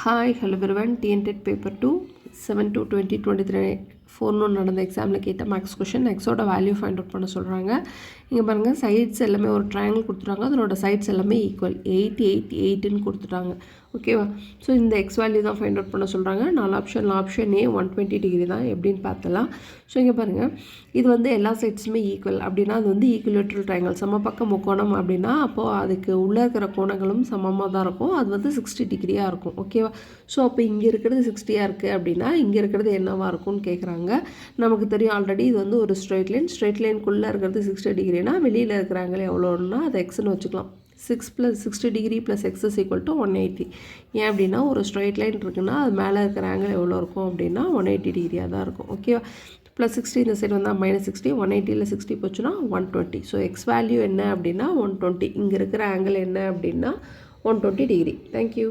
Hi hello everyone. TNTET paper 2 7/2/2023 4 நடந்த எக்ஸாமில் கேட்ட மேக்ஸ் கொஷின். எக்ஸோட வேல்யூ ஃபைண்ட் அவுட் பண்ண சொல்கிறாங்க. இங்கே பாருங்கள், சைட்ஸ் எல்லாமே ஒரு ட்ரையாங்கிள் கொடுத்துட்டாங்க. அதனோட சைட்ஸ் எல்லாமே ஈக்குவல் 8 8 8ன்னு கொடுத்துட்டாங்க. ஓகேவா? ஸோ இந்த எக்ஸ் வேல்யூ தான் ஃபைண்ட் அவுட் பண்ண சொல்கிறாங்க. 4 ஆப்ஷன் ஏ 120 டிகிரி தான். எப்படின்னு பார்த்தலாம். ஸோ இங்கே பாருங்கள், இது வந்து எல்லா சைட்ஸுமே ஈக்குவல் அப்படின்னா அது வந்து ஈக்குவலேட்ரல் ட்ரையாங்கிள், சமபக்க முக்கோணம் அப்படின்னா அப்போது அதுக்கு உள்ளே இருக்கிற கோணங்களும் சமமாக தான் இருக்கும். அது வந்து 60 டிகிரியாக இருக்கும். ஓகேவா? ஸோ அப்போ இங்கே இருக்கிறது 60யாக இருக்குது அப்படின்னா இங்கே இருக்கிறது என்னவாக இருக்கும்னு கேட்குறாங்க. நமக்கு தெரியும் ஆல்ரெடி இது வந்து ஒரு ஸ்ட்ரெயிட் லைனுக்குள்ளே இருக்கிறது 60 டிகிரினா வெளியில் இருக்கிற ஆங்கிள் எவ்வளோன்னா அதை எக்ஸ்ன்னு வச்சுக்கலாம். 6 + 60 டிகிரி + x = 180. ஏன் அப்படின்னா ஒரு ஸ்ட்ரெயிட் லைன் இருக்குன்னா அது மேலே இருக்கிற ஆங்கிள் எவ்வளோ இருக்கும் அப்படின்னா 180 டிகிரியாக தான் இருக்கும். ஓகேவா? +60 இந்த சைடு வந்தால் -60, 180ல் 60 போச்சுன்னா 120. ஸோ எக்ஸ் வேல்யூ என்ன அப்படின்னா 120. இங்கே இருக்கிற ஆங்கிள் என்ன அப்படின்னா 120 டிகிரி. தேங்க்யூ.